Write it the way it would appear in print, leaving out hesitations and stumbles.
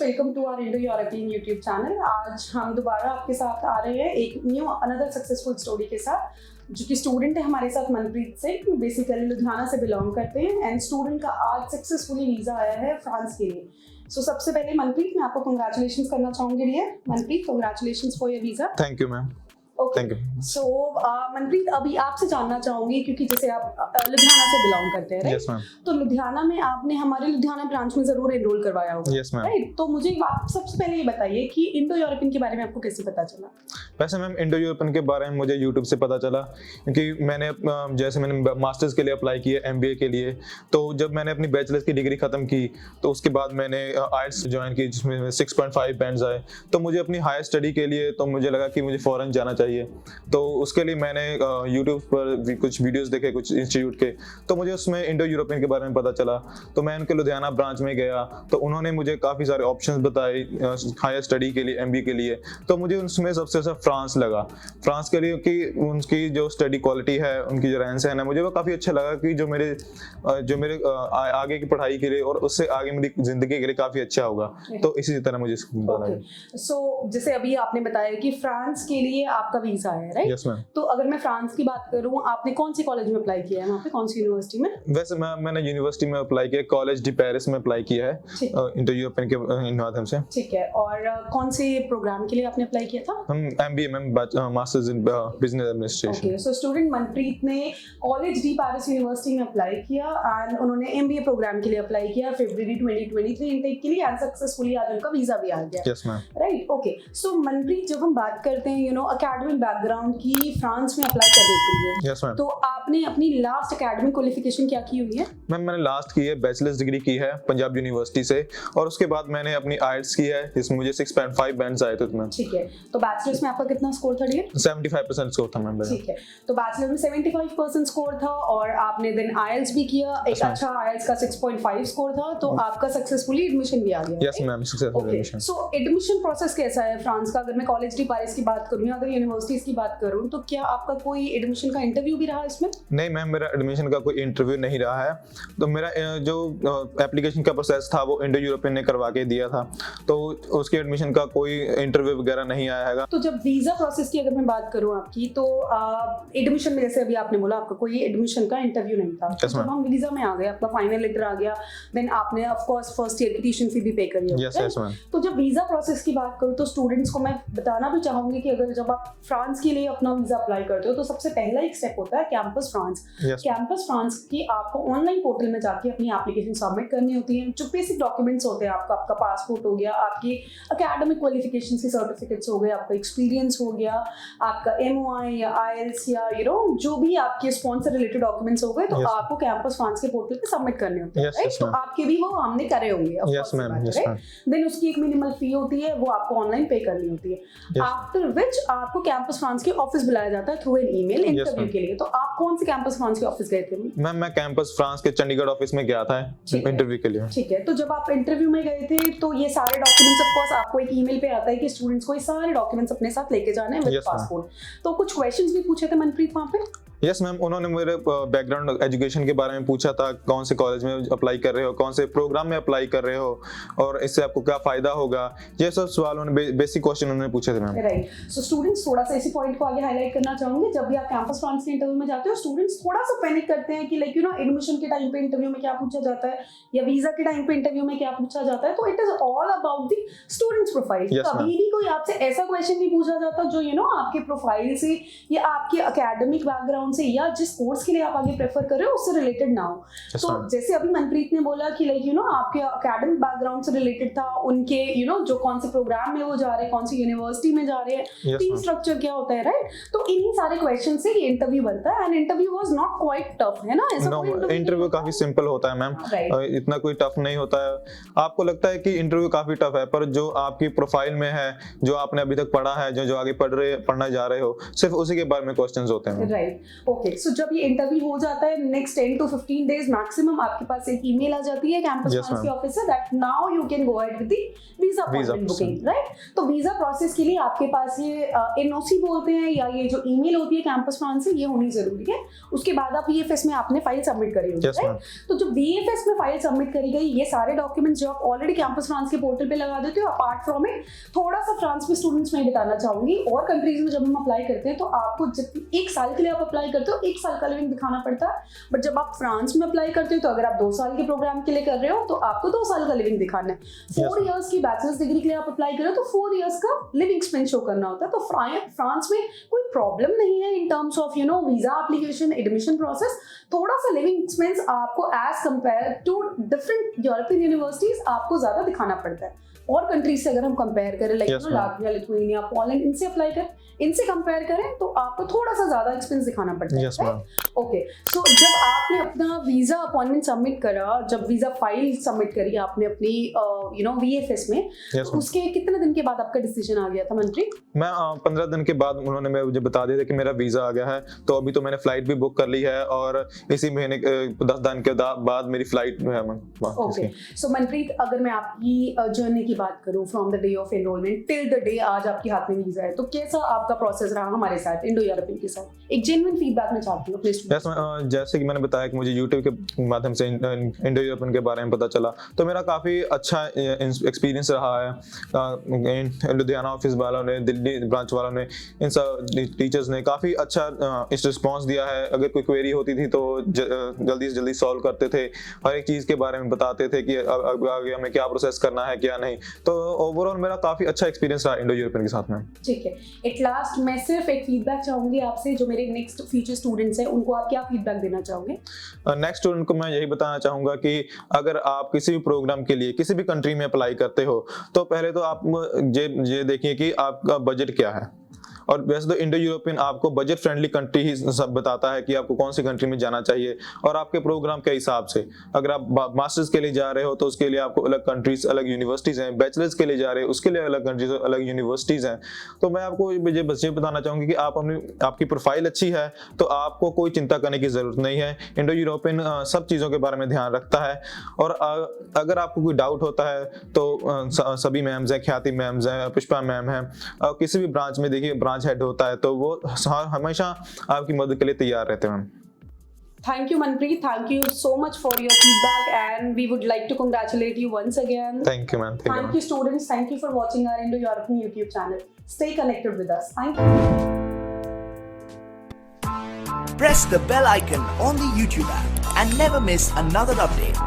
Welcome to our Indo European YouTube channel. आज हम दोबारा आपके साथ आ रहे हैं एक अनदर सक्सेसफुल स्टोरी के साथ, जो कि स्टूडेंट है हमारे साथ मनप्रीत सिंह, बेसिकली लुधियाना से बिलोंग करते हैं एंड स्टूडेंट का आज सक्सेसफुली वीज़ा आया है फ्रांस के लिए। सो सबसे पहले मनप्रीत, मैं आपको कंग्रेचुलेशंस करना चाहूँगी dear. Manpreet, congratulations for your visa. Thank you ma'am. Okay, so Manpreet, अभी आपसे जानना चाहूंगी क्योंकि जैसे आप लुधियाना से बिलोंग करते हैं, यस मैम। तो लुधियाना में आपने हमारे लुधियाना ब्रांच में जरूर एनरोल करवाया होगा, यस मैम। राइट? तो मुझे आप सबसे पहले ये बताइए कि इंडो यूरोपियन के बारे में आपको कैसे पता चला? वैसे मैम, इंडो यूरोपियन के बारे में मुझे यूट्यूब से पता चला, क्योंकि मैंने जैसे मैंने मास्टर्स के लिए अप्लाई किया, एमबीए के लिए। तो जब मैंने अपनी बैचलर्स की डिग्री खत्म की तो उसके बाद मैंने आईएलटीएस ज्वाइन की, जिसमें 6.5 बैंड्स आए। तो मुझे अपनी हायर स्टडी के लिए तो मुझे लगा कि मुझे फॉरेन जाना चाहिए। तो उसके लिए मैंने यूट्यूब पर भी कुछ वीडियोस देखे, कुछ इंस्टीट्यूट के। तो मुझे उसमें इंडो यूरोपियन के बारे में पता चला। तो मैं उनके लुधियाना ब्रांच में गया, तो उन्होंने मुझे काफ़ी सारे ऑप्शंस बताए हायर स्टडी के लिए, एमबीए के लिए। तो मुझे उसमें सबसे अच्छा फ्रांस लगा। फ्रांस के लिए कि उनकी जो स्टडी क्वालिटी है, उनकी जो रहन सहन है, मुझे वो काफ़ी अच्छा लगा कि जो मेरे आगे की पढ़ाई के लिए और उससे आगे मेरी जिंदगी के लिए काफ़ी अच्छा होगा। तो इसी तरह मुझे पता लगा। सो जैसे अभी आपने बताया कि फ्रांस के लिए आपका वीजा है, राइट? Yes ma'am. तो अगर मैं फ्रांस की बात करूं, आपने कौन सी कॉलेज में अप्लाई किया है? वहाँ पे कौन सी यूनिवर्सिटी में? वैसे मैंने यूनिवर्सिटी में अप्लाई किया, कॉलेज डी पेरिस में अप्लाई किया है, इंडो यूरोपियन के माध्यम से। ठीक है। और कौन से प्रोग्राम के लिए आपने अप्लाई किया था? हम एमबीए में, masters in business administration. Okay, so student Manpreet ने कॉलेज डी पेरिस यूनिवर्सिटी में अप्लाई किया एंड उन्होंने एमबीए प्रोग्राम के लिए अप्लाई किया फरवरी 2023 इनटेक के लिए एंड सक्सेसफुली आज उनका वीजा भी आ गया। Yes ma'am. Right, okay. So Manpreet, जब हम बात करते हैं एकेडमिक बैकग्राउंड की फ्रांस में अप्लाई करने के लिए, यस मैम, तो आपने अपनी लास्ट एकेडमिक क्वालिफिकेशन क्या की हुई है? मैम मैंने लास्ट की है बैचलर्स डिग्री की है पंजाब यूनिवर्सिटी से, और उसके बाद मैंने अपनी आईएलटीएस की है, जिसमें मुझे 6.5 बैंड्स आए थे उसमें। ठीक है। तो बैचलर्स में आपका कितना स्कोर था डियर? 75% स्कोर था मैम। ठीक है। तो बैचलर में 75% स्कोर था और आपने देन आईएलटीएस भी किया, एक अच्छा आईएलटीएस का 6.5 स्कोर था, तो आपका सक्सेसफुली एडमिशन भी आ गया। Yes ma'am, successful admission. So admission process कैसा है फ्रांस का? अगर मैं कॉलेज डी पेरिस की बात करूं या अगर यूनिवर्सिटीज की बात करूं, तो क्या आपका कोई एडमिशन का इंटरव्यू भी रहा इसमें? नहीं मैम, मेरा एडमिशन का कोई इंटरव्यू नहीं रहा है। तो मेरा जो एप्लीकेशन का प्रोसेस था वो इंडो यूरोपियन ने करवा के दिया था, तो उसके एडमिशन का कोई इंटरव्यू वगैरह नहीं आया है। तो जब वीजा प्रोसेस की अगर मैं बात करूं आपकी, तो एडमिशन में जैसे अभी आपने बोला आपका कोई एडमिशन का इंटरव्यू नहीं था, yes, जब हम वीजा में आ गए, आपका फाइनल लेटर आ गया, देन आपने ऑफ कोर्स फर्स्ट ईयर की ट्यूशन फी भी पे करी है। yes, yes, तो जब वीजा प्रोसेस की बात करूं तो स्टूडेंट्स को मैं बताना भी चाहूंगी कि अगर जब आप फ्रांस के लिए अपना वीजा अप्लाई करते हो तो सबसे पहला एक स्टेप होता है कैंपस फ्रांस। कैंपस फ्रांस की आपको ऑनलाइन पोर्टल में जाके अपनी एप्लीकेशन सबमिट करनी होती है। जो बेसिक डॉक्यूमेंट्स होते हैं, आपका पासपोर्ट हो गया, आपकी एकेडमिक क्वालिफिकेशन के सर्टिफिकेट्स हो गए, आपका एक्सपीरियंस हो गया, आपका एमओआई या आईएलटीएस या जो भी आपके स्पॉन्सर रिलेटेड डॉक्यूमेंट्स हो गए, तो आपको कैंपस फ्रांस के पोर्टल पे सबमिट करने होते हैं, राइट? तो आपके भी वो हमने करे होंगे। देन उसकी एक मिनिमल फी होती है, वो आपको ऑनलाइन पे करनी होती है। आफ्टर विच आपको कैंपस फ्रांस के ऑफिस बुलाया जाता है थ्रू एन ईमेल इंटरव्यू के लिए। तो आप कौन से कैंपस फ्रांस के ऑफिस गए थे? मैम मैं कैंपस फ्रांस के चंडीगढ़ ऑफिस में गया था इंटरव्यू के लिए। ठीक है। तो जब आप इंटरव्यू में गए थे तो ये सारे डॉक्यूमेंट्स ऑफ कोर्स आपको एक ईमेल पे आता है कि स्टूडेंट्स को ये सारे डॉक्यूमेंट्स अपने साथ लेके जाने हैं विद पासपोर्ट। तो कुछ क्वेश्चंस भी पूछे थे मनप्रीत वहाँ पे? यस मैम, उन्होंने मेरे बैकग्राउंड एजुकेशन के बारे में पूछा था, कौन से कॉलेज में अप्लाई कर रहे हो, कौन से प्रोग्राम में अप्लाई कर रहे हो, और इससे आपको क्या फायदा होगा, ये सब सवाल उन्होंने बेसिक क्वेश्चन उन्होंने पूछे थे मैम। राइट। सो स्टूडेंट्स, थोड़ा सा इसी पॉइंट को आगे हाईलाइट करना चाहूंगी। जब भी आप कैंपस फ्रांस के इंटरव्यू में जाते हो, स्टूडेंट्स थोड़ा सा पैनिक करते हैं कि एडमिशन के टाइम पे इंटरव्यू में क्या पूछा जाता है या वीजा के टाइम पे इंटरव्यू में क्या पूछा जाता है। तो it is all about the students profile. कभी भी कोई आपसे ऐसा क्वेश्चन नहीं पूछा जाता जो आपके प्रोफाइल से या आपके एकेडमिक बैकग्राउंड से या जिस कोर्स के लिए आप आगे प्रेफर कर रहे हो उससे रिलेटेड ना हो। तो जैसे अभी मनप्रीत ने बोला कि आपके एकेडमिक बैकग्राउंड से रिलेटेड था, उनके जो कौन से प्रोग्राम में वो जा रहे हैं, कौन सी यूनिवर्सिटी में जा रहे हैं, टीम स्ट्रक्चर क्या होता है, राइट? तो इन्हीं सारे क्वेश्चन से ये इंटरव्यू बनता है and interview was not quite tough, है ना? इंटरव्यू काफी सिंपल होता है मैम, इतना कोई टफ नहीं होता है। आपको लगता है कि इंटरव्यू काफी टफ है, पर जो आपकी प्रोफाइल में है, जो आपने अभी तक पढ़ा है, जो आगे पढ़ना जा रहे हो, सिर्फ उसी के बारे में क्वेश्चंस होते हैं। राइट। ओके, सो जब ये इंटरव्यू हो जाता है नेक्स्ट 10 to 15 डेज मैक्सिमम आपके पास एक ईमेल आ जाती है कैंपस फ्रांस के office say that now you can go ahead with the visa appointment booking, right? तो वीजा प्रोसेस के लिए आपके पास ये एनओसी बोलते हैं या ये जो ईमेल होती है कैंपस फ्रांस से, ये होनी जरूरी है। उसके बाद आप वीएफएस में आपने फाइल सबमिट करी होगी, राइट? तो जब वीएफएस में फाइल सबमिट करी गई, ये सारे डॉक्यूमेंट्स जो आप ऑलरेडी कैंपस फ्रांस के पोर्टल पे लगा देते हो, अपार्ट फ्रॉम इट थोड़ा सा फ्रांस में स्टूडेंट्स में बताना चाहूंगी, और कंट्रीज में जब हम अप्लाई करते हैं तो आपको जब 1 साल के लिए आप अप्लाई करते हो 1 साल का लिविंग दिखाना पड़ता है, बट जब आप फ्रांस में अप्लाई करते हो तो अगर आप 2 साल के प्रोग्राम के लिए कर रहे हो तो आपको 2 साल का लिविंग दिखाना है। 4 इयर्स की बैचलर्स डिग्री के लिए आप अप्लाई कर रहे हो तो 4 इयर्स का लिविंग एक्सपेंस शो करना होता है। तो फ्रांस में कोई प्रॉब्लम नहीं है in terms of visa application, admission process. थोड़ा सा लिविंग एक्सपेंस आपको as compare to different European universities आपको ज्यादा दिखाना पड़ता है। और कंट्रीज से अगर हम कंपेयर करें लाइक लाटविया, लिथुआनिया, पोलैंड, इनसे अप्लाई करें, इनसे कंपेयर करें तो आपको थोड़ा सा ज्यादा एक्सपेंस दिखाना पड़ता है। ओके, सो जब आपने अपना वीजा अपॉइंटमेंट सबमिट करा, जब वीजा फाइल सबमिट करी आपने अपनी वीएफएस में, तो उसके कितने दिन के बाद आपका डिसीजन आ गया था मंत्री? मैं 15 दिन के बाद उन्होंने मुझे बता दिया था कि मेरा वीजा आ गया है। तो अभी तो मैंने फ्लाइट भी बुक कर ली है और इसी महीने 10 दिन के बाद मेरी फ्लाइट है। ओके, सो मनप्रीत, अगर मैं आपकी जर्नी की बात करूं from the day of enrolment till the day आज आपके हाथ में वीजा है, तो कैसा आपका प्रोसेस रहा हमारे साथ, इंडो यूरोपियन के साथ? एक जेन्युइन फीडबैक मैं चाहती हूँ प्लीज। जैसे कि मैंने बताया कि मुझे यूट्यूब के माध्यम से इंडो यूरोपियन के बारे में पता चला, तो मेरा काफ़ी अच्छा एक्सपीरियंस रहा है। लुधियाना ऑफिस वालों ने, दिल्ली ब्रांच वालों ने, इन सब टीचर्स ने काफ़ी अच्छा इस रिस्पॉन्स दिया है। अगर कोई क्वेरी होती थी तो जल्दी से जल्दी सॉल्व करते थे, हर एक चीज़ के बारे में बताते थे कि आगे हमें क्या प्रोसेस करना है क्या नहीं। तो ओवरऑल मेरा काफ़ी अच्छा एक्सपीरियंस रहा इंडो यूरोपियन के साथ में। ठीक है, एट लास्ट मैं सिर्फ एक फीडबैक चाहूंगी आपसे, जो मेरे नेक्स्ट फ्यूचर स्टूडेंट्स हैं उनको आप क्या फीडबैक देना चाहोगे? नेक्स्ट स्टूडेंट को मैं यही बताना चाहूँगा कि अगर आप किसी भी प्रोग्राम के लिए किसी भी कंट्री में अप्लाई करते हो तो पहले तो आप ये देखिए कि आपका बजट क्या है। और वैसे तो इंडो यूरोपियन आपको बजट फ्रेंडली कंट्री ही सब बताता है कि आपको कौन सी कंट्री में जाना चाहिए और आपके प्रोग्राम के हिसाब से। अगर आप मास्टर्स के लिए जा रहे हो तो उसके लिए आपको अलग कंट्रीज, अलग यूनिवर्सिटीज़ हैं। बैचलर्स के लिए जा रहे हो उसके लिए अलग कंट्रीज, अलग यूनिवर्सिटीज़ हैं। तो मैं आपको ये बस ये बताना चाहूँगी कि आपकी प्रोफाइल अच्छी है तो आपको कोई चिंता करने की ज़रूरत नहीं है। इंडो यूरोपियन सब चीज़ों के बारे में ध्यान रखता है। और अगर आपको कोई डाउट होता है तो सभी मैम्स हैं, ख्याति मैम्स हैं, पुष्पा मैम हैं, किसी भी ब्रांच में देखिए ब्रांच हेड होता है तो वो हमेशा आपकी मदद के लिए तैयार रहते हैं। Thank you, Manpreet. Thank you so much for your feedback, and we would like to congratulate you once again. Thank you, man. Thank you, students. Thank you for watching our Indo European YouTube channel. Stay connected with us. Thank you. Press the bell icon on the YouTube app and never miss another update.